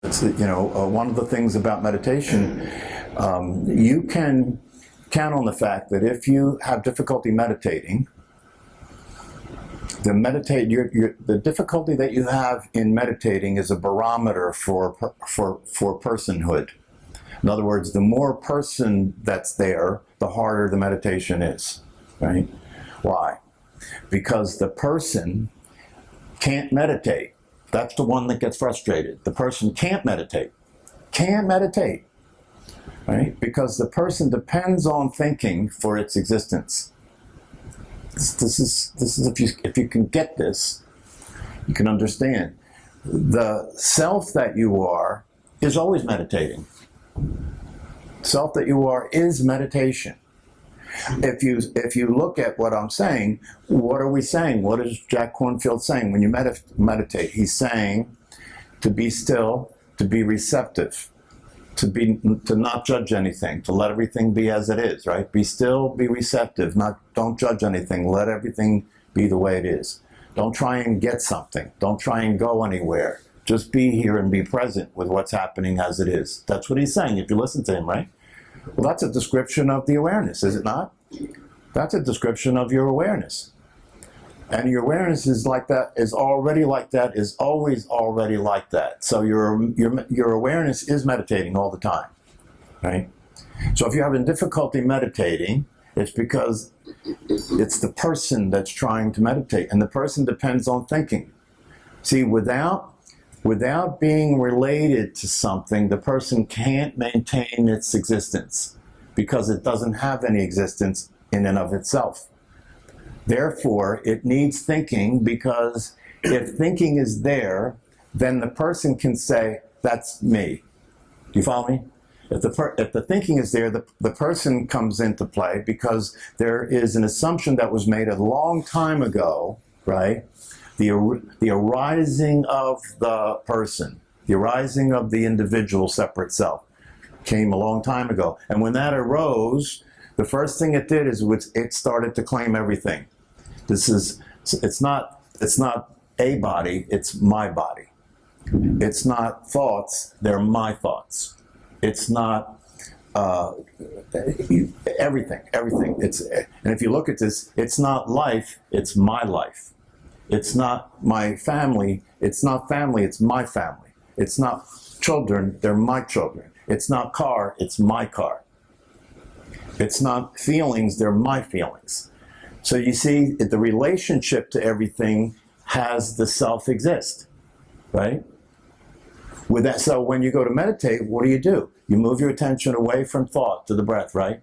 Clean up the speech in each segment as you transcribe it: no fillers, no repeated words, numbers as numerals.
It's, one of the things about meditation, you can count on the fact that if you have difficulty meditating, the difficulty that you have in meditating is a barometer for personhood. In other words, the more person that's there, the harder the meditation is, right? Why? Because the person can't meditate. That's the one that gets frustrated. The person can't meditate, right? Because the person depends on thinking for its existence. This is if you can get this, you can understand. The self that you are is always meditating. Self that you are is meditation. If you look at what I'm saying, what are we saying? What is Jack Kornfield saying when you meditate? He's saying to be still, to be receptive, to not judge anything, to let everything be as it is, right? Be still, be receptive, don't judge anything, let everything be the way it is. Don't try and get something, don't try and go anywhere. Just be here and be present with what's happening as it is. That's what he's saying, if you listen to him, right? Well, that's a description of the awareness, is it not? That's a description of your awareness. And your awareness is like that, is already like that, is always already like that. So your awareness is meditating all the time, right? So if you're having difficulty meditating, it's because it's the person that's trying to meditate, and the person depends on thinking. See, without being related to something, the person can't maintain its existence because it doesn't have any existence in and of itself. Therefore, it needs thinking, because if thinking is there, then the person can say, that's me. Do you follow me? If the thinking is there, the person comes into play, because there is an assumption that was made a long time ago, right? The arising of the person, the arising of the individual separate self came a long time ago. And when that arose, the first thing it did is it started to claim everything. It's not a body, it's my body. It's not thoughts, they're my thoughts. It's not everything. And if you look at this, it's not life, it's my life. It's not my family, it's not family, it's my family. It's not children, they're my children. It's not car, it's my car. It's not feelings, they're my feelings. So you see, the relationship to everything has the self exist, right? With that, so when you go to meditate, what do? You move your attention away from thought to the breath, right?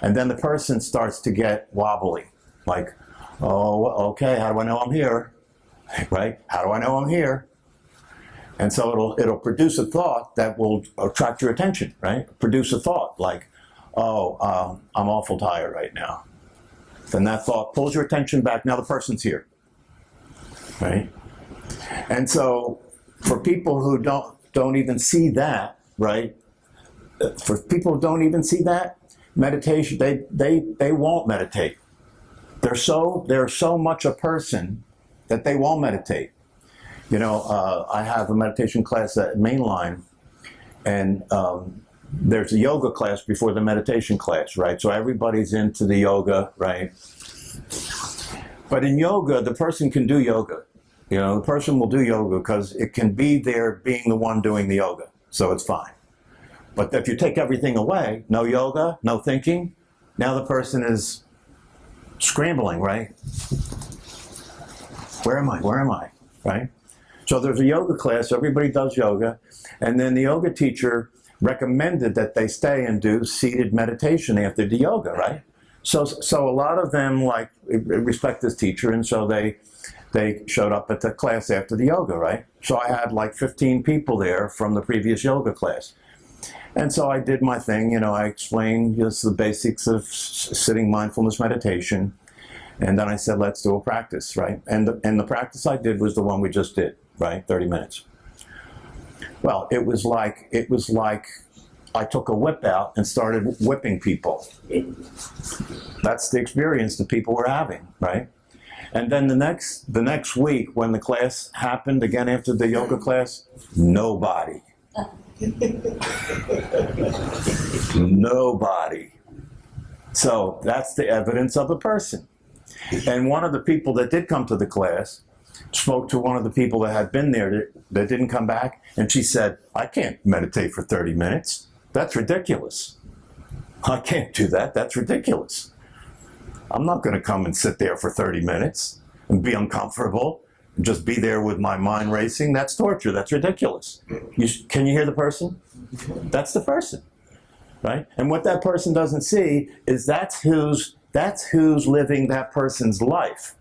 And then the person starts to get wobbly, like, oh, okay, how do I know I'm here? Right? How do I know I'm here? And so it'll produce a thought that will attract your attention, right? Produce a thought like, oh, I'm awful tired right now. Then that thought pulls your attention back. Now the person's here, right? And so for people who don't even see that, right? For people who don't even see that, meditation, they won't meditate. They're so much a person that they won't meditate. You know, I have a meditation class at Mainline, and there's a yoga class before the meditation class, right? So everybody's into the yoga, right? But in yoga, the person can do yoga. You know, the person will do yoga because it can be there being the one doing the yoga, so it's fine. But if you take everything away, no yoga, no thinking, now the person is scrambling, right? Where am I, right? So there's a yoga class, everybody does yoga, and then the yoga teacher recommended that they stay and do seated meditation after the yoga, right? So a lot of them like respect this teacher, and so they showed up at the class after the yoga, right? So I had like 15 people there from the previous yoga class. And so I did my thing, you know, I explained just the basics of sitting mindfulness meditation, and then I said, let's do a practice, right? And the practice I did was the one we just did, right? 30 minutes. Well, it was like I took a whip out and started whipping people. That's the experience that people were having, right? And then the next week, when the class happened again after the yoga class, nobody. Nobody. So that's the evidence of a person. And one of the people that did come to the class spoke to one of the people that had been there that didn't come back, and she said, I can't meditate for 30 minutes. That's ridiculous. I can't do that. That's ridiculous. I'm not going to come and sit there for 30 minutes and be uncomfortable and just be there with my mind racing. That's torture. That's ridiculous. Can you hear the person? That's the person, right? And what that person doesn't see is that's who's living that person's life.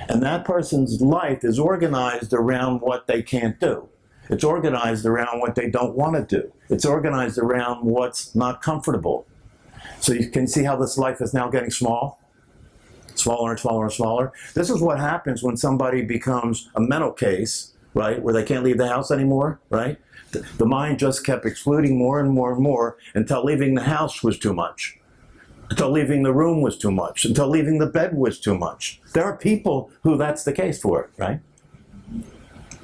And that person's life is organized around what they can't do. It's organized around what they don't want to do. It's organized around what's not comfortable. So you can see how this life is now getting small? Smaller and smaller and smaller. This is what happens when somebody becomes a mental case, right, where they can't leave the house anymore, right? The mind just kept excluding more and more and more until leaving the house was too much, until leaving the room was too much, until leaving the bed was too much. There are people who that's the case for, right?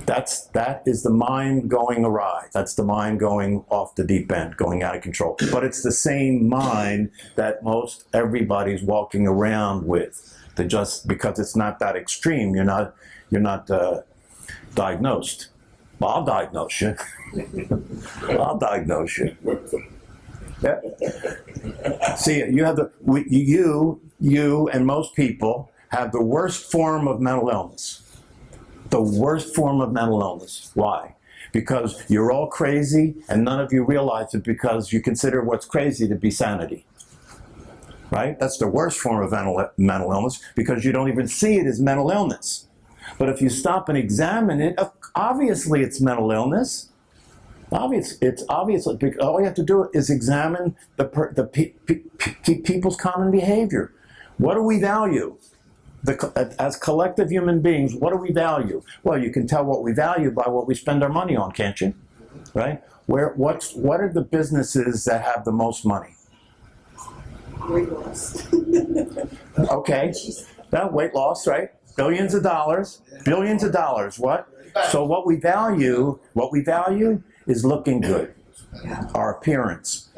That is the mind going awry. That's the mind going off the deep end, going out of control. But it's the same mind that most everybody's walking around with. They just, because it's not that extreme, you're not diagnosed. Well, I'll diagnose you. I'll diagnose you. Yeah. See, you have you and most people have the worst form of mental illness. The worst form of mental illness. Why? Because you're all crazy and none of you realize it because you consider what's crazy to be sanity. Right? That's the worst form of mental illness because you don't even see it as mental illness. But if you stop and examine it, obviously it's mental illness. It's obvious. All you have to do is examine people's common behavior. What do we value? As collective human beings, what do we value? Well, you can tell what we value by what we spend our money on, can't you? Right? What are the businesses that have the most money? Weight loss. Okay. Now, weight loss, right? Billions of dollars. Billions of dollars. What? So what we value is looking good. Our appearance.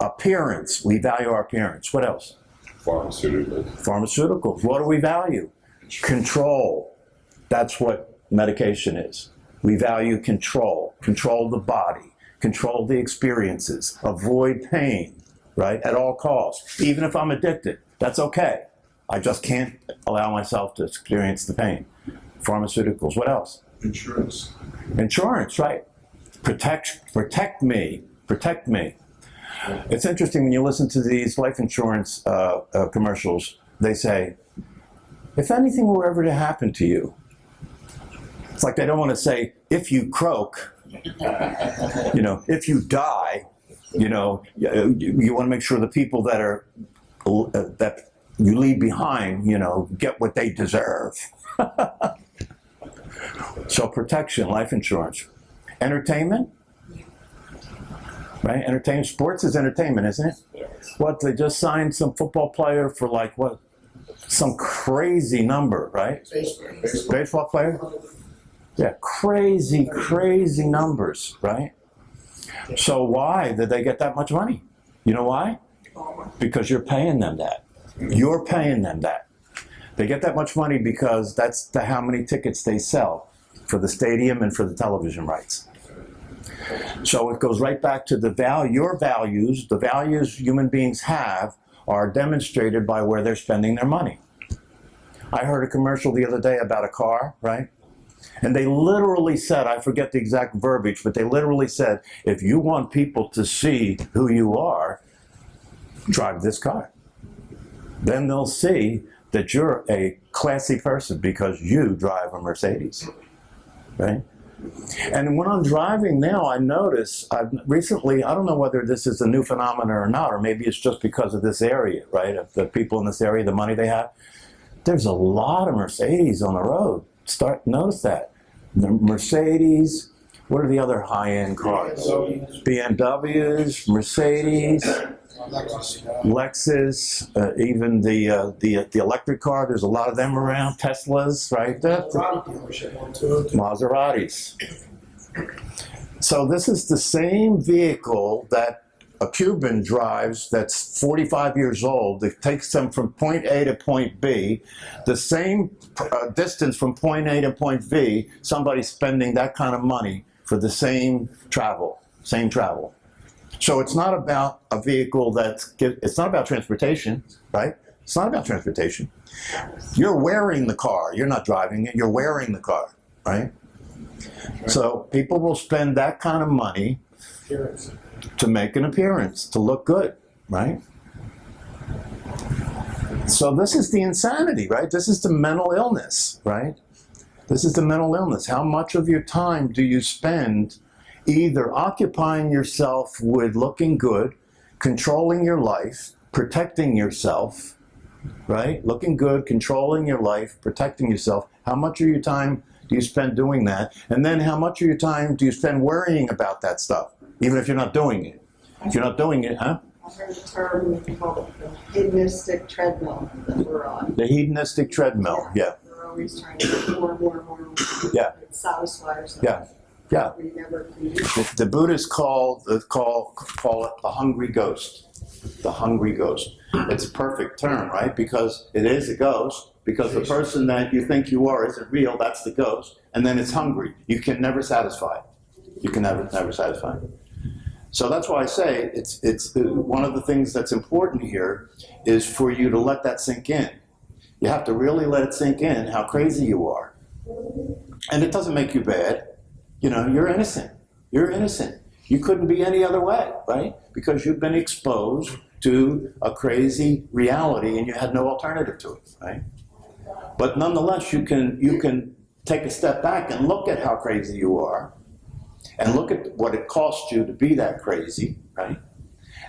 Appearance. We value our appearance. What else? Pharmaceuticals. Pharmaceuticals. What do we value? Control. That's what medication is. We value control. Control the body. Control the experiences. Avoid pain, right? At all costs. Even if I'm addicted, that's okay. I just can't allow myself to experience the pain. Pharmaceuticals. What else? Insurance. Insurance, right? Protect me. Protect me. It's interesting when you listen to these life insurance commercials, they say, if anything were ever to happen to you, it's like they don't want to say, if you croak, if you die, you want to make sure the people that are, that you leave behind, get what they deserve. So protection, life insurance. Entertainment? Right? Entertainment. Sports is entertainment, isn't it? Yes. What, they just signed some football player for some crazy number, right? Baseball player? Yeah, crazy numbers, right? So why did they get that much money? You know why? Because you're paying them that. You're paying them that. They get that much money because that's how many tickets they sell for the stadium and for the television rights. So it goes right back to the values human beings have are demonstrated by where they're spending their money. I heard a commercial the other day about a car, right? And they literally said, I forget the exact verbiage, but they literally said, if you want people to see who you are, drive this car. Then they'll see that you're a classy person because you drive a Mercedes, right? And when I'm driving now, I notice, recently, I don't know whether this is a new phenomenon or not, or maybe it's just because of this area, right? Of the people in this area, the money they have. There's a lot of Mercedes on the road. Notice that. The Mercedes, what are the other high-end cars? BMWs, Mercedes, Lexus, even the electric car, there's a lot of them around, Teslas, right? Maseratis. So this is the same vehicle that a Cuban drives that's 45 years old. It takes them from point A to point B. The same distance from point A to point B, somebody's spending that kind of money for the same travel. So it's not about a vehicle it's not about transportation, right? It's not about transportation. You're wearing the car. You're not driving it. You're wearing the car, right? So people will spend that kind of money to make an appearance, to look good, right? So this is the insanity, right? This is the mental illness, right? This is the mental illness. How much of your time do you spend either occupying yourself with looking good, controlling your life, protecting yourself, right? Looking good, controlling your life, protecting yourself. How much of your time do you spend doing that? And then how much of your time do you spend worrying about that stuff, even if you're not doing it? If you're not doing it, huh? I heard the term called the hedonistic treadmill that we're on. The hedonistic treadmill, yeah. We're always trying to get more and more and more. Yeah. Satisfy ourselves. Yeah. Yeah. We never can. The Buddhists call it the hungry ghost. The hungry ghost. It's a perfect term, right? Because it is a ghost. Because the person that you think you are isn't real. That's the ghost. And then it's hungry. You can never satisfy it. You can never satisfy it. So that's why I say it's one of the things that's important here is for you to let that sink in. You have to really let it sink in how crazy you are. And it doesn't make you bad. You know, you're innocent. You're innocent. You couldn't be any other way, right? Because you've been exposed to a crazy reality and you had no alternative to it, right? But nonetheless, you can take a step back and look at how crazy you are and look at what it costs you to be that crazy, right?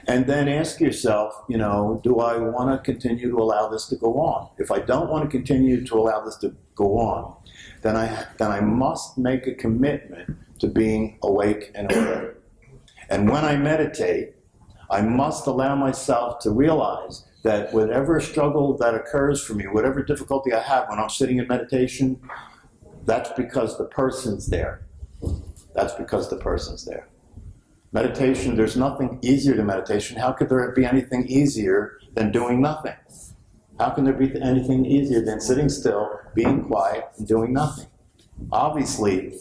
And then ask yourself, you know, do I want to continue to allow this to go on? If I don't want to continue to allow this to go on, then I must make a commitment to being awake and aware. And when I meditate, I must allow myself to realize that whatever struggle that occurs for me, whatever difficulty I have when I'm sitting in meditation, that's because the person's there. That's because the person's there. Meditation, there's nothing easier than meditation. How could there be anything easier than doing nothing? How can there be anything easier than sitting still, being quiet, and doing nothing? Obviously,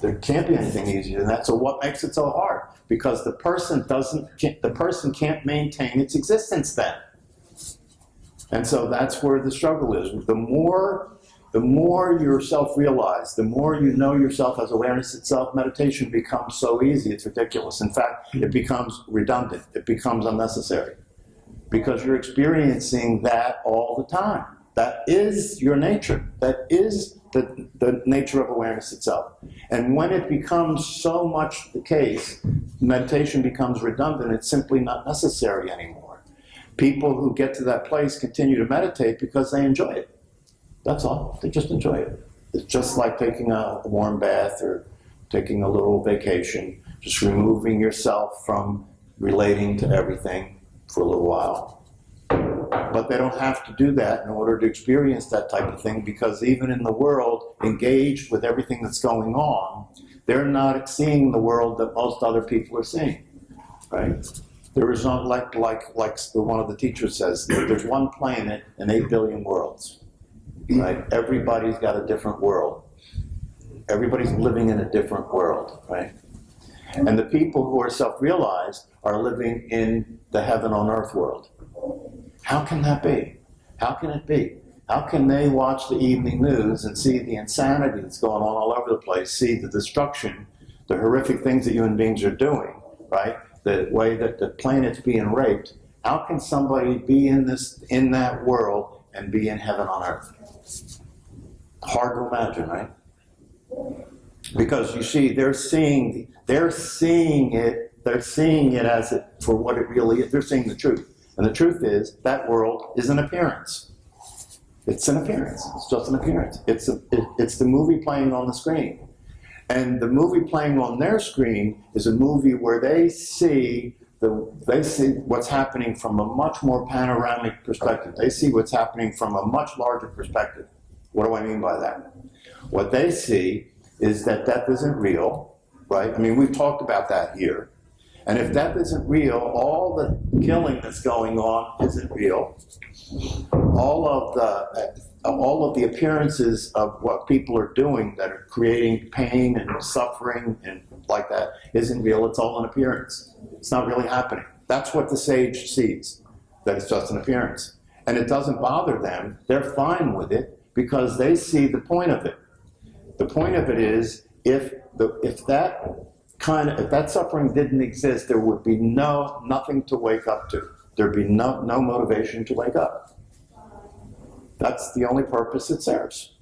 there can't be anything easier than that. So what makes it so hard? Because the person can't maintain its existence then. And so that's where the struggle is. The more you're self-realized, the more you know yourself as awareness itself, meditation becomes so easy, it's ridiculous. In fact, it becomes redundant. It becomes unnecessary. Because you're experiencing that all the time. That is your nature. That is the nature of awareness itself. And when it becomes so much the case, meditation becomes redundant. It's simply not necessary anymore. People who get to that place continue to meditate because they enjoy it. That's all. They just enjoy it. It's just like taking a warm bath or taking a little vacation, just removing yourself from relating to everything for a little while. But they don't have to do that in order to experience that type of thing, because even in the world, engaged with everything that's going on, they're not seeing the world that most other people are seeing, right? There is not like one of the teachers says, there's one planet and 8 billion worlds, right? Everybody's got a different world. Everybody's living in a different world, right? And the people who are self-realized are living in the heaven on earth world. How can that be? How can it be? How can they watch the evening news and see the insanity that's going on all over the place, see the destruction, the horrific things that human beings are doing, right? The way that the planet's being raped. How can somebody be in that world and be in heaven on earth? Hard to imagine, right? Because you see, they're seeing it as it for what it really is. They're seeing the truth. And the truth is, that world is an appearance. It's an appearance. It's just an appearance. It's the movie playing on the screen. And the movie playing on their screen is a movie where they see what's happening from a much more panoramic perspective. They see what's happening from a much larger perspective. What do I mean by that? What they see is that death isn't real, right? I mean, we've talked about that here. And if death isn't real, all the killing that's going on isn't real. All of the appearances of what people are doing that are creating pain and suffering and like that isn't real. It's all an appearance. It's not really happening. That's what the sage sees, that it's just an appearance. And it doesn't bother them. They're fine with it because they see the point of it. The point of it is if that suffering didn't exist, there would be nothing to wake up to. There'd be no motivation to wake up. That's the only purpose it serves.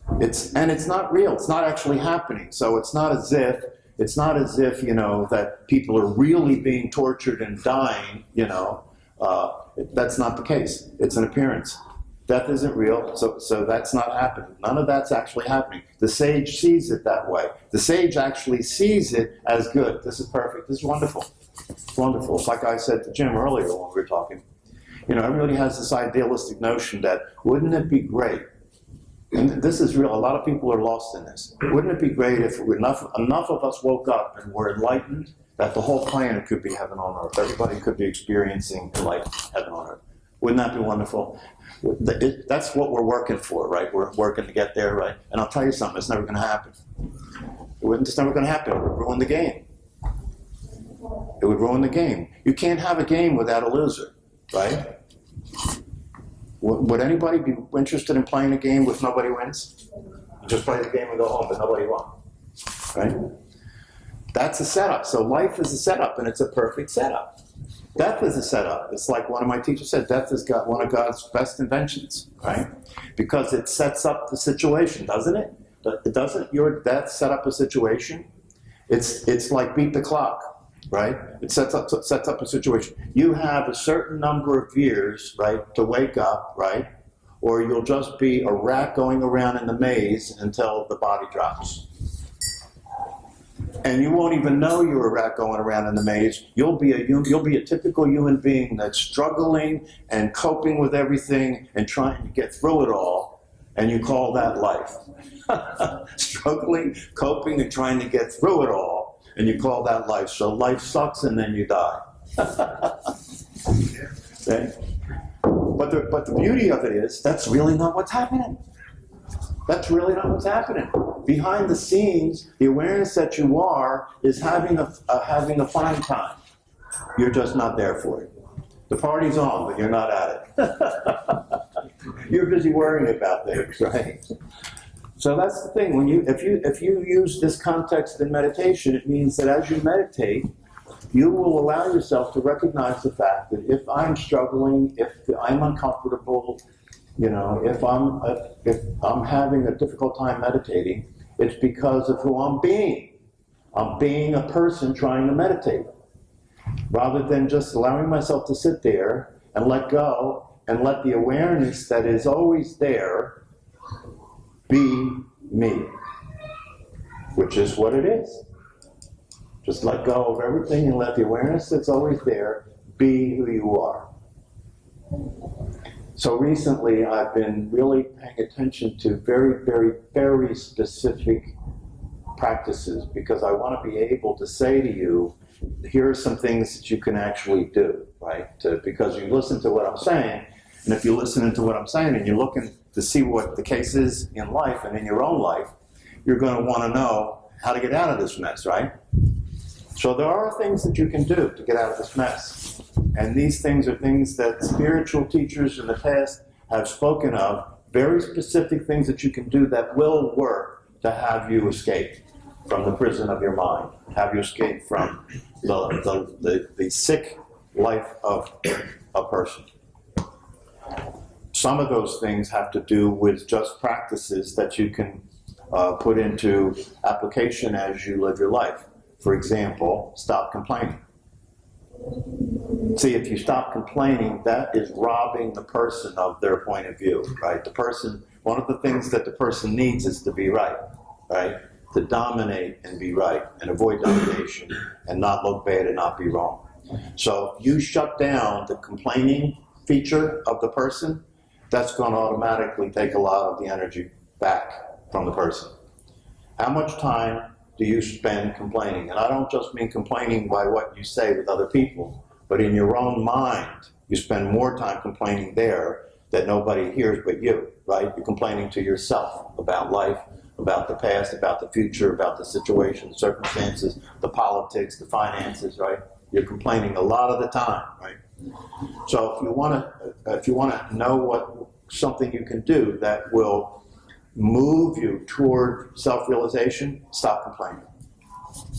And it's not real. It's not actually happening. So it's not as if that people are really being tortured and dying. That's not the case. It's an appearance. Death isn't real, so that's not happening. None of that's actually happening. The sage sees it that way. The sage actually sees it as good. This is perfect. This is wonderful. It's wonderful. It's like I said to Jim earlier when we were talking. Everybody has this idealistic notion that wouldn't it be great? And this is real. A lot of people are lost in this. Wouldn't it be great if enough of us woke up and were enlightened that the whole planet could be heaven on earth? Everybody could be experiencing like heaven on earth. Wouldn't that be wonderful? That's what we're working for, right? We're working to get there, right? And I'll tell you something, it's never going to happen. It's never going to happen. It would ruin the game. It would ruin the game. You can't have a game without a loser, right? Would anybody be interested in playing a game with nobody wins? Just play the game and go home, but nobody won, right? That's a setup. So life is a setup, and it's a perfect setup. Death is a setup. It's like one of my teachers said, death is one of God's best inventions, right? Because it sets up the situation, doesn't it? Doesn't your death set up a situation? It's like beat the clock, right? It sets up a situation. You have a certain number of years, right, to wake up, right? Or you'll just be a rat going around in the maze until the body drops. And you won't even know you're a rat going around in the maze. You'll be a typical human being that's struggling and coping with everything and trying to get through it all, and you call that life. Struggling, coping, and trying to get through it all, and you call that life. So life sucks, and then you die. Okay? But the beauty of it is that's really not what's happening. That's really not what's happening. Behind the scenes, the awareness that you are is having a fine time. You're just not there for it. The party's on, but you're not at it. You're busy worrying about things, right? So that's the thing. If you use this context in meditation, it means that as you meditate, you will allow yourself to recognize the fact that if I'm struggling, if I'm uncomfortable, if I'm having a difficult time meditating, it's because of who I'm being. I'm being a person trying to meditate. Rather than just allowing myself to sit there and let go and let the awareness that is always there be me, which is what it is. Just let go of everything and let the awareness that's always there be who you are. So recently, I've been really paying attention to very, very, very specific practices because I want to be able to say to you, here are some things that you can actually do, right? Because you listen to what I'm saying, and if you listen to what I'm saying and you're looking to see what the case is in life and in your own life, you're going to want to know how to get out of this mess, right? So there are things that you can do to get out of this mess. And these things are things that spiritual teachers in the past have spoken of, very specific things that you can do that will work to have you escape from the prison of your mind, have you escape from the sick life of a person. Some of those things have to do with just practices that you can put into application as you live your life. For example, stop complaining. See, if you stop complaining, that is robbing the person of their point of view, right? One of the things that the person needs is to be right? To dominate and be right, and avoid domination, and not look bad and not be wrong. So if you shut down the complaining feature of the person, that's going to automatically take a lot of the energy back from the person. How much time do you spend complaining? And I don't just mean complaining by what you say with other people, but in your own mind, you spend more time complaining there that nobody hears but you, right? You're complaining to yourself about life, about the past, about the future, about the situation, the circumstances, the politics, the finances, right? You're complaining a lot of the time, right? So if you want to know what something you can do that will move you toward self-realization, stop complaining.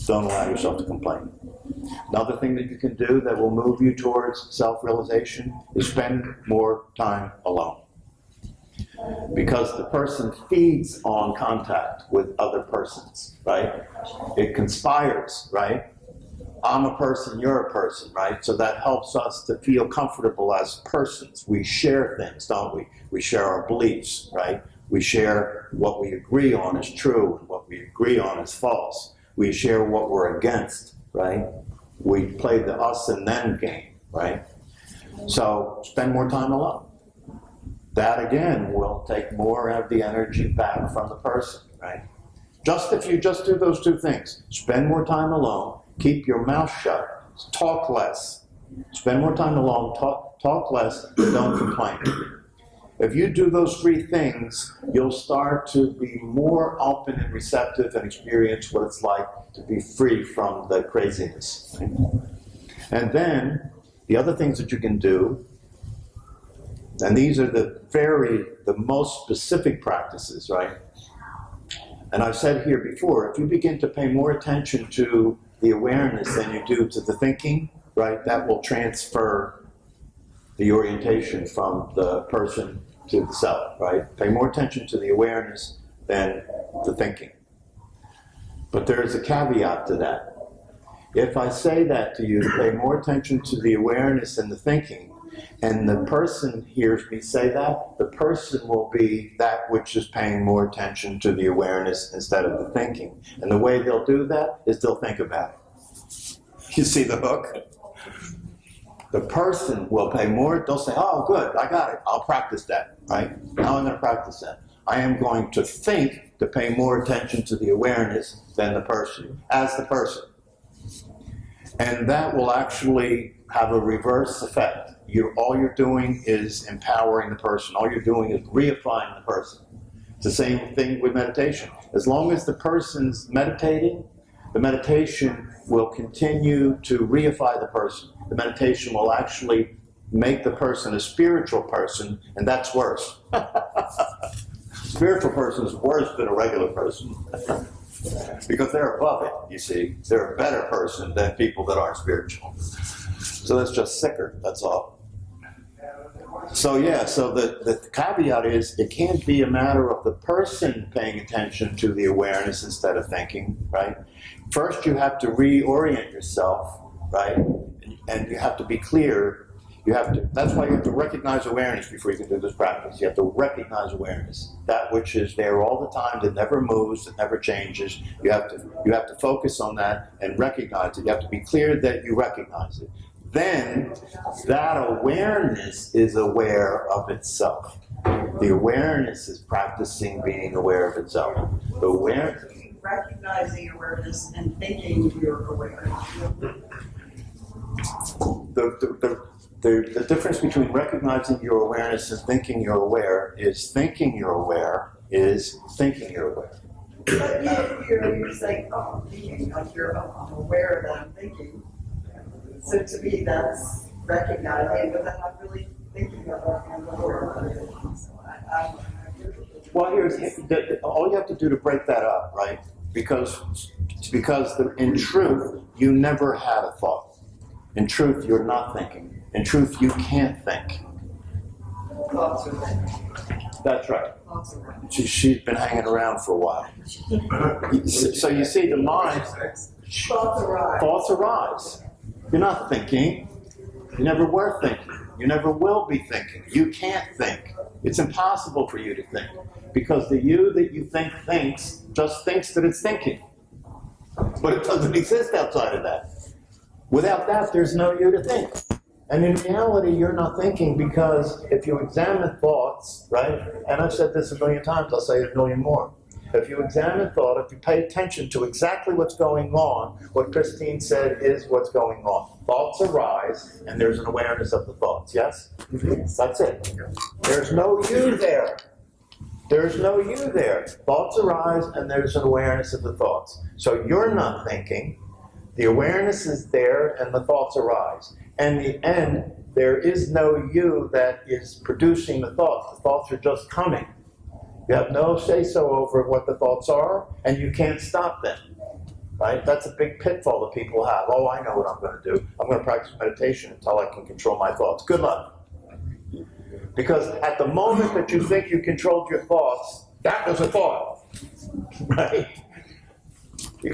Don't allow yourself to complain. Another thing that you can do that will move you towards self-realization is spend more time alone. Because the person feeds on contact with other persons, right? It conspires, right? I'm a person, you're a person, right? So that helps us to feel comfortable as persons. We share things, don't we? We share our beliefs, right? We share what we agree on is true and what we agree on is false. We share what we're against, right? We play the us and them game, right? So spend more time alone. That again will take more of the energy back from the person, right? If you just do those two things, spend more time alone, keep your mouth shut, talk less. Spend more time alone, talk less, but don't complain. If you do those three things, you'll start to be more open and receptive and experience what it's like to be free from the craziness. Right? And then, the other things that you can do, and these are the most specific practices, right? And I've said here before, if you begin to pay more attention to the awareness than you do to the thinking, right, that will transfer the orientation from the person to the self, right? Pay more attention to the awareness than the thinking. But there is a caveat to that. If I say that to you, to pay more attention to the awareness than the thinking, and the person hears me say that, the person will be that which is paying more attention to the awareness instead of the thinking. And the way they'll do that is they'll think about it. You see the hook? The person will pay more, they'll say, oh, good, I got it, I'll practice that, right? Now I'm going to practice that. I am going to think to pay more attention to the awareness than the person, as the person. And that will actually have a reverse effect. All you're doing is empowering the person. All you're doing is reifying the person. It's the same thing with meditation. As long as the person's meditating, the meditation will continue to reify the person. The meditation will actually make the person a spiritual person, and that's worse. Spiritual person is worse than a regular person. Because they're above it, you see. They're a better person than people that aren't spiritual. So that's just sicker, that's all. So the caveat is it can't be a matter of the person paying attention to the awareness instead of thinking, right? First you have to reorient yourself, right? And you have to be clear. That's why you have to recognize awareness before you can do this practice. You have to recognize awareness, that which is there all the time, that never moves, that never changes. You have to focus on that and recognize it. You have to be clear that you recognize it. Then that awareness is aware of itself. The awareness is practicing being aware of itself. The awareness. Recognizing awareness and thinking you're aware. The difference between recognizing your awareness and thinking you're aware is thinking you're aware is thinking you're aware. But you're saying, oh, I'm thinking, like I'm aware that I'm thinking. So to me, that's recognizing, but I'm not really thinking about it. I'm aware of it. Well, all you have to do to break that up, right? Because in truth, you never had a thought. In truth, you're not thinking. In truth, you can't think. Thoughts are there. That's right. Thoughts are there. She's been hanging around for a while. So you see, the mind, Thoughts arise. thoughts arise. You're not thinking. You never were thinking. You never will be thinking. You can't think. It's impossible for you to think. Because the you that you think thinks just thinks that it's thinking. But it doesn't exist outside of that. Without that, there's no you to think. And in reality, you're not thinking because if you examine thoughts, right? And I've said this a million times, I'll say it a million more. If you examine thought, if you pay attention to exactly what's going on, what Christine said is what's going on. Thoughts arise, and there's an awareness of the thoughts, yes? That's it. There's no you there. There's no you there. Thoughts arise, and there's an awareness of the thoughts. So you're not thinking. The awareness is there, and the thoughts arise. And in the end, there is no you that is producing the thoughts. The thoughts are just coming. You have no say-so over what the thoughts are, and you can't stop them. Right? That's a big pitfall that people have. Oh, I know what I'm going to do. I'm going to practice meditation until I can control my thoughts. Good luck. Because at the moment that you think you controlled your thoughts, that was a thought. Right?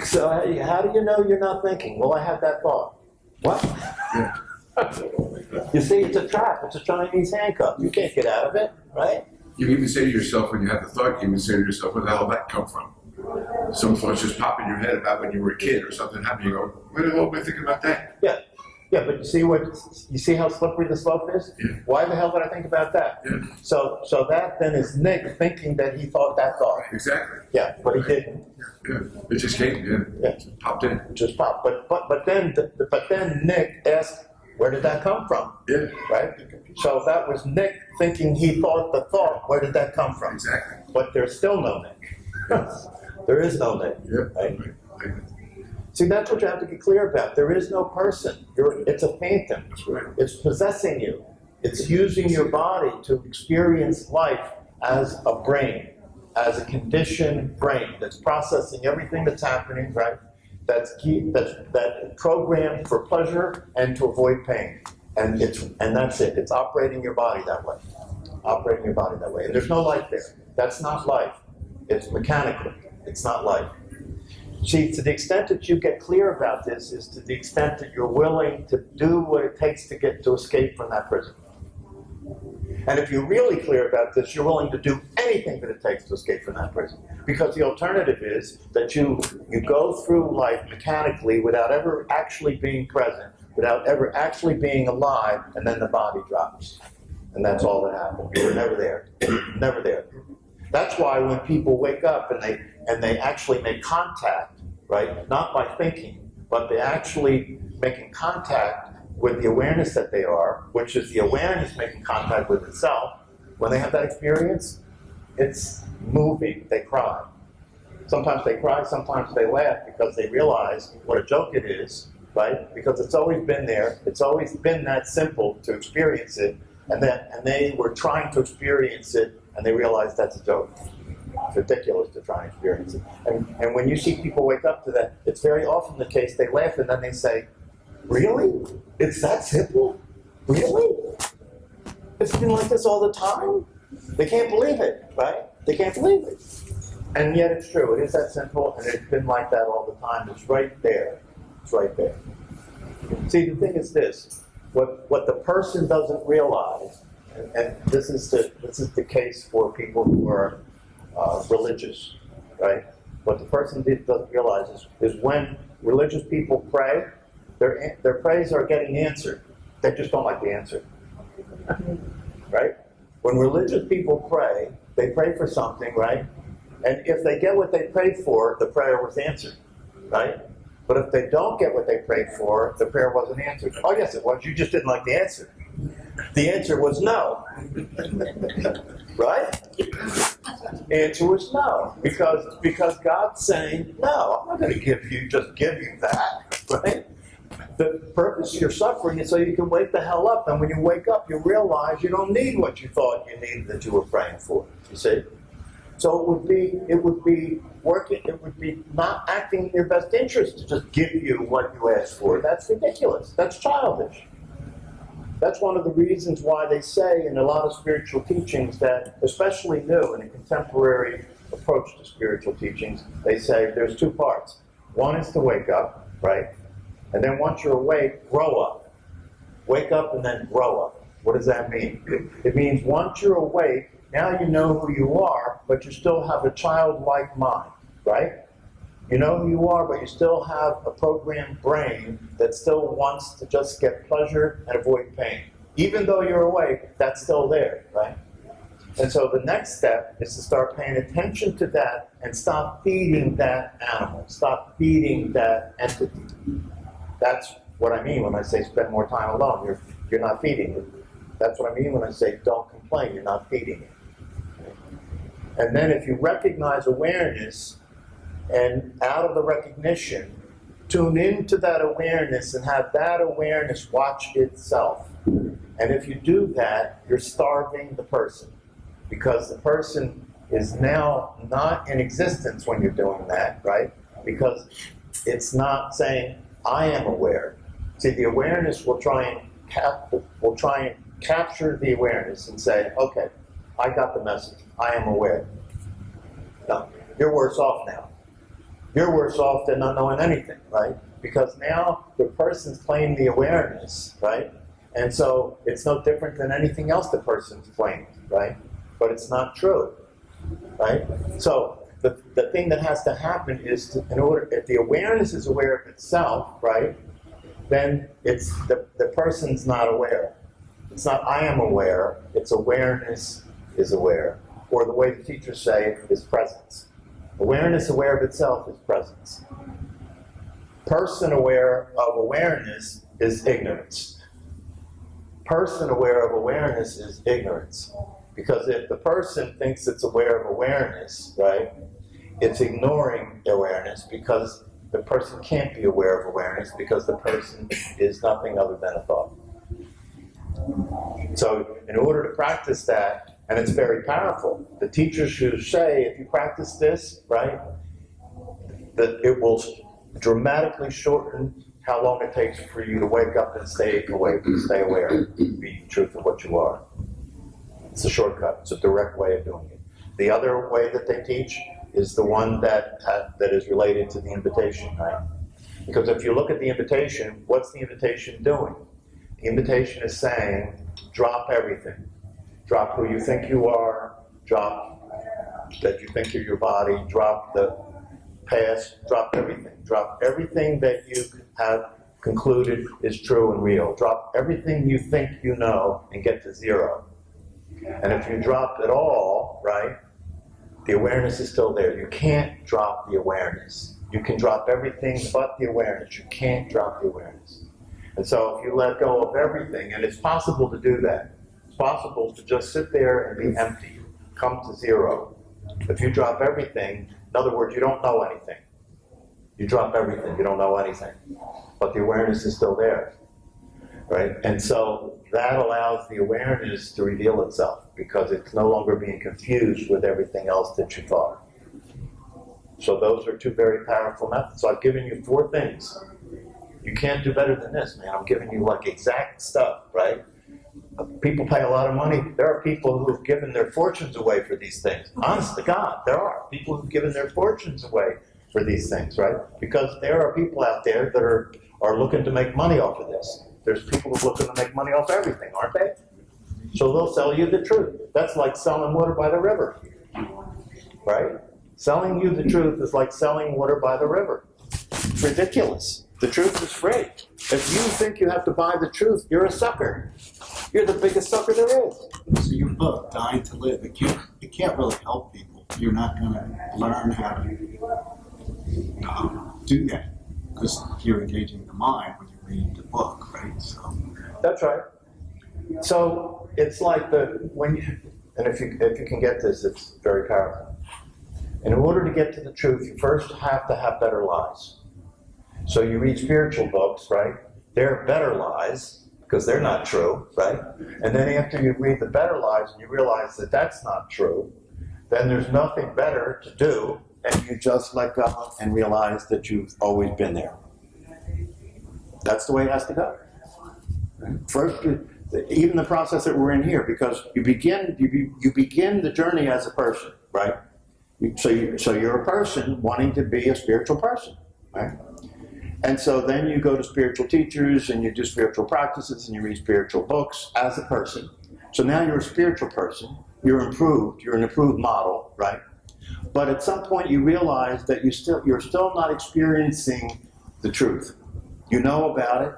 So how do you know you're not thinking? Well, I had that thought. What? You see, it's a trap. It's a Chinese handcuff. You can't get out of it, right? You even say to yourself when you have the thought, you even say to yourself, where the hell did that come from? Some thoughts just pop in your head about when you were a kid or something happened. You go, where the hell am I thinking about that? Yeah. Yeah, but you see how slippery the slope is? Yeah. Why the hell did I think about that? Yeah. So that then is Nick thinking that he thought that thought. Exactly. Yeah, but he didn't. Yeah. It just came, Yeah. It just popped in. It just popped. But then Nick asked, where did that come from? Yeah. Right? So that was Nick thinking he thought the thought. Where did that come from? Exactly. But there's still no Nick. There is no Nick. Yeah. Right? Right. See, that's what you have to get clear about. There is no person. It's a phantom. That's right. It's possessing you. It's using your body to experience life as a brain, as a conditioned brain that's processing everything that's happening, right? That's programmed for pleasure and to avoid pain. And that's it. It's operating your body that way. Operating your body that way. And there's no life there. That's not life. It's mechanical. It's not life. See, to the extent that you get clear about this is to the extent that you're willing to do what it takes to escape from that prison. And if you're really clear about this, you're willing to do anything that it takes to escape from that prison. Because the alternative is that you go through life mechanically without ever actually being present, without ever actually being alive, and then the body drops. And that's all that happened. You were never there. Never there. That's why when people wake up and they actually make contact, right? Not by thinking, but they actually making contact with the awareness that they are, which is the awareness making contact with itself. When they have that experience, it's moving. They cry. Sometimes they cry, sometimes they laugh because they realize what a joke it is, right? Because it's always been there. It's always been that simple to experience it, and they were trying to experience it, and they realized that's a joke. It's ridiculous to try and experience it. And when you see people wake up to that, it's very often the case they laugh and then they say, really? It's that simple? Really? It's been like this all the time? They can't believe it, right? They can't believe it. And yet it's true. It is that simple, and it's been like that all the time. It's right there. It's right there. See, the thing is this. What the person doesn't realize, and this is the case for people who are religious, right? What the person doesn't realize is when religious people pray, their prayers are getting answered. They just don't like the answer, right? When religious people pray, they pray for something, right? And if they get what they prayed for, the prayer was answered, right? But if they don't get what they prayed for, the prayer wasn't answered. Oh, yes, it was. You just didn't like the answer. The answer was no. Right? The answer was no. Because God's saying, no, I'm not going to give you that. Right? The purpose of your suffering is so you can wake the hell up. And when you wake up, you realize you don't need what you thought you needed that you were praying for. You see? So it would be not acting in your best interest to just give you what you asked for. That's ridiculous. That's childish. That's one of the reasons why they say in a lot of spiritual teachings that, especially new in a contemporary approach to spiritual teachings, they say there's two parts. One is to wake up, right? And then once you're awake, grow up. Wake up and then grow up. What does that mean? It means once you're awake, now you know who you are, but you still have a childlike mind, right? You know who you are, but you still have a programmed brain that still wants to just get pleasure and avoid pain. Even though you're awake, that's still there, right? And so the next step is to start paying attention to that and stop feeding that animal, stop feeding that entity. That's what I mean when I say spend more time alone. You're not feeding it. That's what I mean when I say don't complain. You're not feeding it. And then if you recognize awareness, and out of the recognition, tune into that awareness and have that awareness watch itself. And if you do that, you're starving the person, because the person is now not in existence when you're doing that, right? Because it's not saying, I am aware. See, the awareness will try and capture the awareness and say, okay, I got the message. I am aware. No, you're worse off now. You're worse off than not knowing anything, right? Because now the person's claimed the awareness, right? And so it's no different than anything else the person's claimed, right? But it's not true, right? So the thing that has to happen is if the awareness is aware of itself, right? Then it's the person's not aware. It's not I am aware, it's awareness is aware. Or the way the teachers say it is presence. Awareness aware of itself is presence. Person aware of awareness is ignorance. Person aware of awareness is ignorance. Because if the person thinks it's aware of awareness, right, it's ignoring awareness, because the person can't be aware of awareness because the person is nothing other than a thought. So in order to practice that, and it's very powerful, the teachers who say if you practice this, right, that it will dramatically shorten how long it takes for you to wake up and stay awake, stay aware, be the truth of what you are. It's a shortcut. It's a direct way of doing it. The other way that they teach is the one that is related to the invitation, right? Because if you look at the invitation, what's the invitation doing? The invitation is saying, drop everything. Drop who you think you are, drop that you think you're your body, drop the past, drop everything. Drop everything that you have concluded is true and real. Drop everything you think you know and get to zero. And if you drop it all, right, the awareness is still there. You can't drop the awareness. You can drop everything but the awareness. You can't drop the awareness. And so if you let go of everything, and it's possible to do that, it's possible to just sit there and be empty, come to zero. If you drop everything, in other words, you don't know anything. You drop everything, you don't know anything. But the awareness is still there, right? And so that allows the awareness to reveal itself, because it's no longer being confused with everything else that you thought. So those are two very powerful methods. So I've given you 4 things. You can't do better than this, man. I'm giving you like exact stuff, right? People pay a lot of money. There are people who have given their fortunes away for these things. Honest to God, there are people who've given their fortunes away for these things, right? Because there are people out there that are looking to make money off of this. There's people who are looking to make money off everything, aren't they? So they'll sell you the truth. That's like selling water by the river, right? Selling you the truth is like selling water by the river. It's ridiculous. The truth is free. If you think you have to buy the truth, you're a sucker. You're the biggest sucker there is. So your book, Dying to Live, it can't really help people. You're not going to learn how to do that, because you're engaging the mind when you read the book, right? So That's right. So it's like if you can get this, it's very powerful. In order to get to the truth, you first have to have better lies. So you read spiritual books, right? They're better lies, because they're not true, right? And then after you read the better lies and you realize that that's not true, then there's nothing better to do, and you just let go and realize that you've always been there. That's the way it has to go. First, even the process that we're in here, because you begin the journey as a person, right? So you're a person wanting to be a spiritual person, right? And so then you go to spiritual teachers and you do spiritual practices and you read spiritual books as a person. So now you're a spiritual person. You're improved. You're an improved model, right? But at some point you realize that you're still not experiencing the truth. You know about it.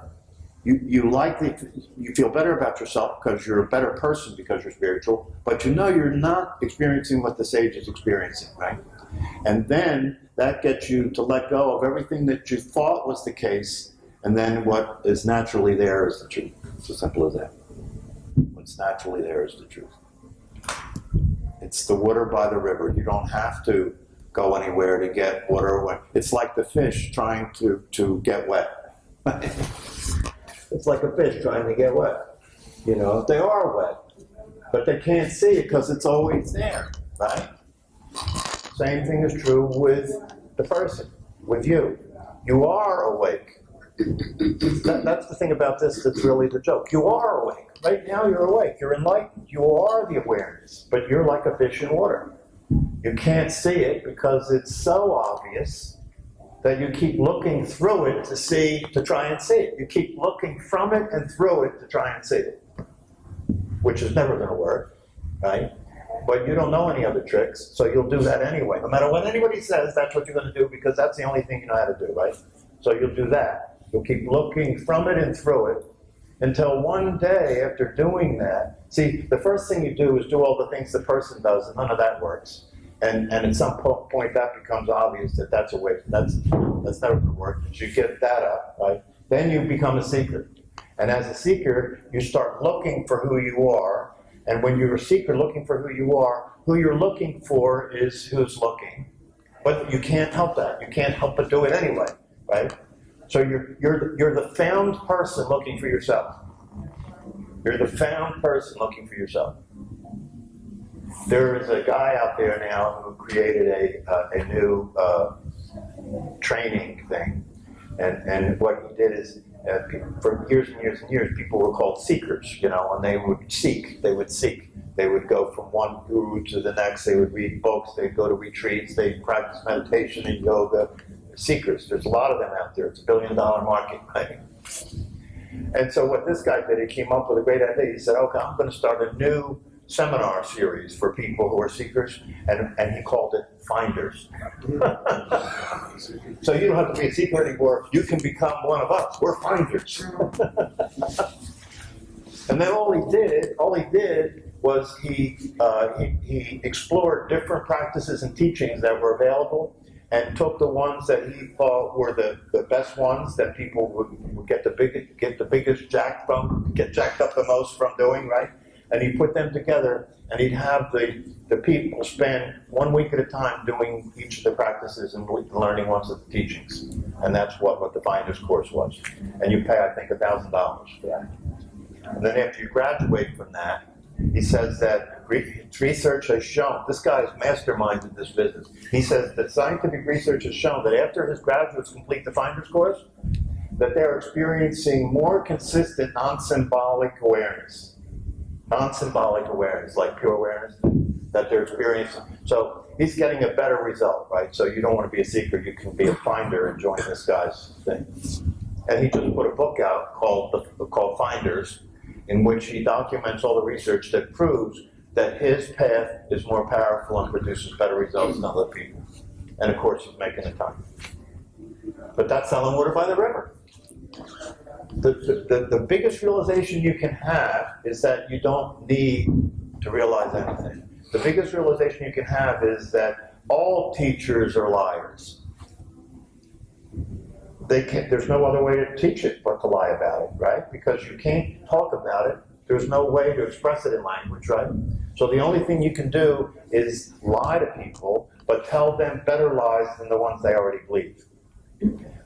you feel better about yourself because you're a better person because you're spiritual, but you know you're not experiencing what the sage is experiencing, right? And then that gets you to let go of everything that you thought was the case, and then what is naturally there is the truth. It's as simple as that. What's naturally there is the truth. It's the water by the river. You don't have to go anywhere to get water. It's like the fish trying to get wet. It's like a fish trying to get wet. You know, they are wet, but they can't see it because it's always there, right? Same thing is true with the person, with you. You are awake. That's the thing about this that's really the joke. You are awake. Right now you're awake. You're enlightened. You are the awareness, but you're like a fish in water. You can't see it because it's so obvious that you keep looking through it to try and see it. You keep looking from it and through it to try and see it, which is never going to work, right? But you don't know any other tricks, so you'll do that anyway. No matter what anybody says, that's what you're going to do because that's the only thing you know how to do, right? So you'll do that. You'll keep looking from it and through it until one day after doing that, see, the first thing you do is do all the things the person does, and none of that works. And at some point that becomes obvious that that's a waste. That's never going to work. You give that up, right? Then you become a seeker. And as a seeker, you start looking for who you are. And when you're a seeker looking for who you are, who you're looking for is who's looking. But you can't help that. You can't help but do it anyway, right? So you're the found person looking for yourself. You're the found person looking for yourself. There is a guy out there now who created a new training thing, and what he did is, for years and years and years, people were called seekers, you know, and they would seek. They would go from one guru to the next. They would read books. They'd go to retreats. They'd practice meditation and yoga. Seekers. There's a lot of them out there. It's $1 billion market, right? And so what this guy did, he came up with a great idea. He said, okay, I'm going to start a new seminar series for people who are seekers, and he called it Finders. So you don't have to be a seeker anymore. You can become one of us. We're finders. And then all he did was he explored different practices and teachings that were available, and took the ones that he thought were the best ones that people would get the biggest jacked up the most from doing, right? And he put them together, and he'd have the people spend 1 week at a time doing each of the practices and learning one of the teachings. And that's what the Finders course was. And you pay, I think, $1,000 for that. And then after you graduate from that, he says that research has shown, this guy is masterminded this business. He says that scientific research has shown that after his graduates complete the Finders course, that they're experiencing more consistent non-symbolic awareness. Non-symbolic awareness, like pure awareness, that they're experiencing. So he's getting a better result, right? So you don't want to be a seeker, you can be a finder and join this guy's thing. And he just put a book out called Finders, in which he documents all the research that proves that his path is more powerful and produces better results than other people. And of course, he's making a ton. But that's selling water by the river. The biggest realization you can have is that you don't need to realize anything. The biggest realization you can have is that all teachers are liars. There's no other way to teach it but to lie about it, right? Because you can't talk about it. There's no way to express it in language, right? So the only thing you can do is lie to people, but tell them better lies than the ones they already believe.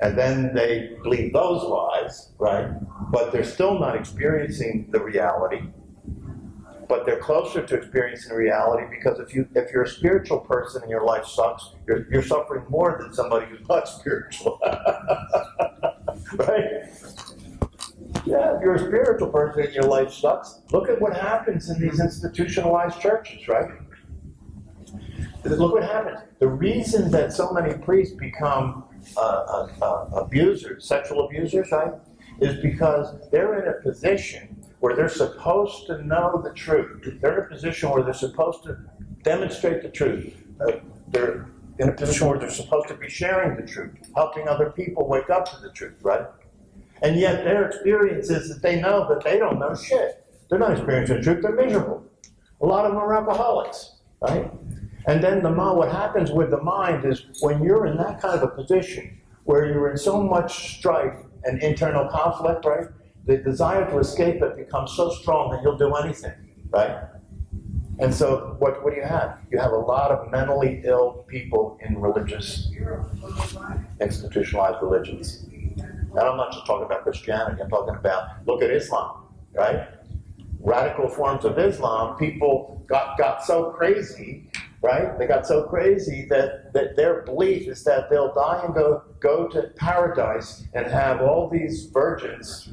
And then they believe those lies, right? But they're still not experiencing the reality. But they're closer to experiencing reality because if you're a spiritual person and your life sucks, you're suffering more than somebody who's not spiritual. Right? Yeah, if you're a spiritual person and your life sucks, look at what happens in these institutionalized churches, right? Look what happens. The reason that so many priests become abusers, sexual abusers, right, is because they're in a position where they're supposed to know the truth. They're in a position where they're supposed to demonstrate the truth. They're in a position where they're supposed to be sharing the truth, helping other people wake up to the truth, right? And yet their experience is that they know that they don't know shit. They're not experiencing truth, they're miserable. A lot of them are alcoholics, right? And then what happens with the mind is when you're in that kind of a position where you're in so much strife and internal conflict, right? The desire to escape it becomes so strong that you'll do anything, right? And so what do you have? You have a lot of mentally ill people in religious, institutionalized religions. And I'm not just talking about Christianity, I'm talking about, look at Islam, right? Radical forms of Islam, people got so crazy, right? They got so crazy that their belief is that they'll die and go to paradise and have all these virgins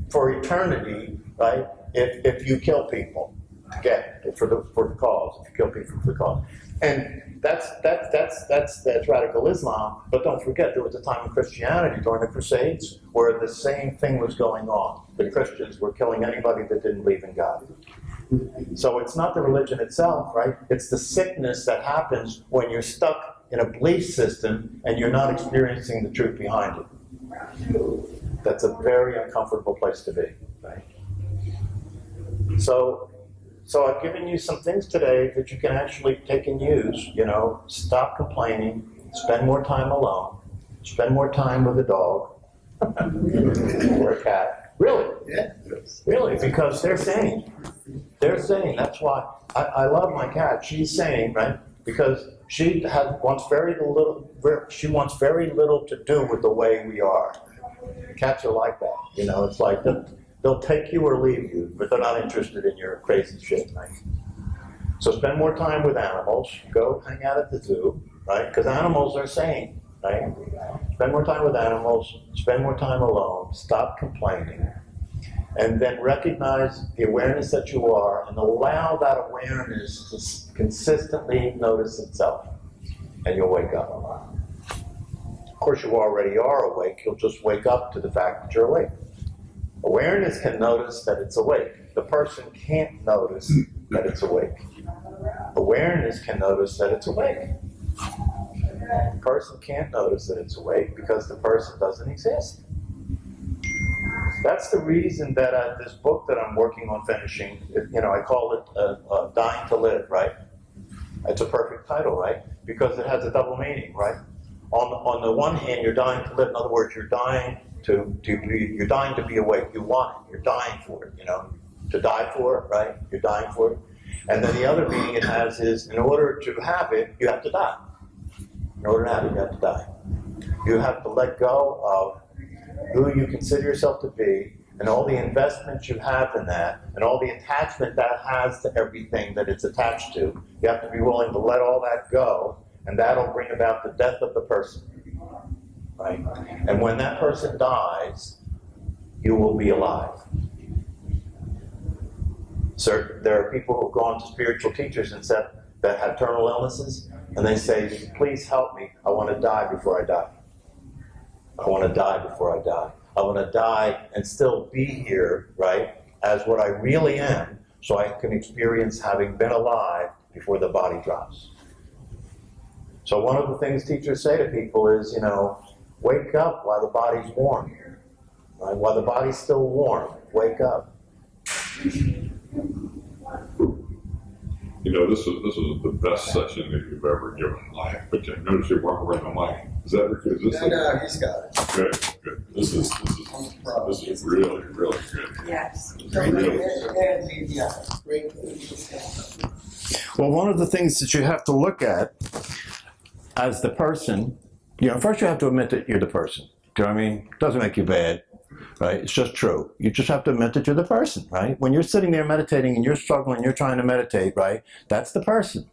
for eternity, right? If you kill people, again, for the cause, if you kill people for the cause. And that's radical Islam, but don't forget there was a time in Christianity during the Crusades where the same thing was going on. The Christians were killing anybody that didn't believe in God. So it's not the religion itself, right? It's the sickness that happens when you're stuck in a belief system and you're not experiencing the truth behind it. That's a very uncomfortable place to be, right? So I've given you some things today that you can actually take and use. You know, stop complaining, spend more time alone, spend more time with a dog or a cat. Really? Yeah. Really, because they're sane. They're sane. That's why I love my cat. She's sane, right? Because she wants very little to do with the way we are. Cats are like that. You know, it's like they'll take you or leave you, but they're not interested in your crazy shit, right? So spend more time with animals. Go hang out at the zoo, right? Because animals are sane, right? Spend more time with animals. Spend more time alone. Stop complaining. And then recognize the awareness that you are and allow that awareness to consistently notice itself. And you'll wake up. Of course, you already are awake. You'll just wake up to the fact that you're awake. Awareness can notice that it's awake. The person can't notice that it's awake. Awareness can notice that it's awake. The person can't notice that it's awake because the person doesn't exist. That's the reason that this book that I'm working on finishing, I call it Dying to Live, right? It's a perfect title, right? Because it has a double meaning, right? On the one hand, you're dying to live. In other words, you're dying you're dying to be awake. You want it. You're dying for it, to die for it, right? You're dying for it. And then the other meaning it has is, in order to have it, you have to die. In order to have it, you have to die. You have to let go of who you consider yourself to be and all the investments you have in that and all the attachment that has to everything that it's attached to. You have to be willing to let all that go, and that'll bring about the death of the person. Right? And when that person dies, you will be alive. So there are people who've gone to spiritual teachers and said that have terminal illnesses, and they say, please help me. I want to die before I die. I want to die before I die. I want to die and still be here, right, as what I really am, so I can experience having been alive before the body drops. So one of the things teachers say to people is, wake up while the body's warm. Right? While the body's still warm, wake up. This was the best session that you've ever given. But I noticed you walk around the mic. Is that because this is? No, he's got it. Good. This is really, really good. Yes. Really. Great. Well, one of the things that you have to look at as the person, first you have to admit that you're the person. Do you know what I mean? It doesn't make you bad, right? It's just true. You just have to admit that you're the person, right? When you're sitting there meditating and you're struggling, you're trying to meditate, right? That's the person.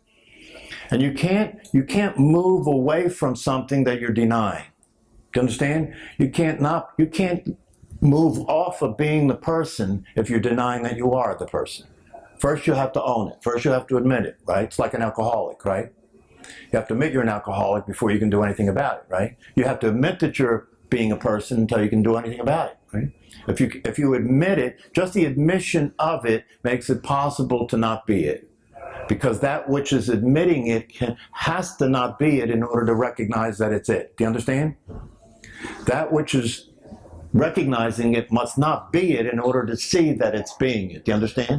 And you can't move away from something that you're denying. Do you understand? You can't move off of being the person if you're denying that you are the person. First you have to own it. First you have to admit it, right? It's like an alcoholic, right? You have to admit you're an alcoholic before you can do anything about it, right? You have to admit that you're being a person until you can do anything about it, right? If you admit it, just the admission of it makes it possible to not be it. Because that which is admitting it has to not be it in order to recognize that it's it. Do you understand? That which is recognizing it must not be it in order to see that it's being it. Do you understand?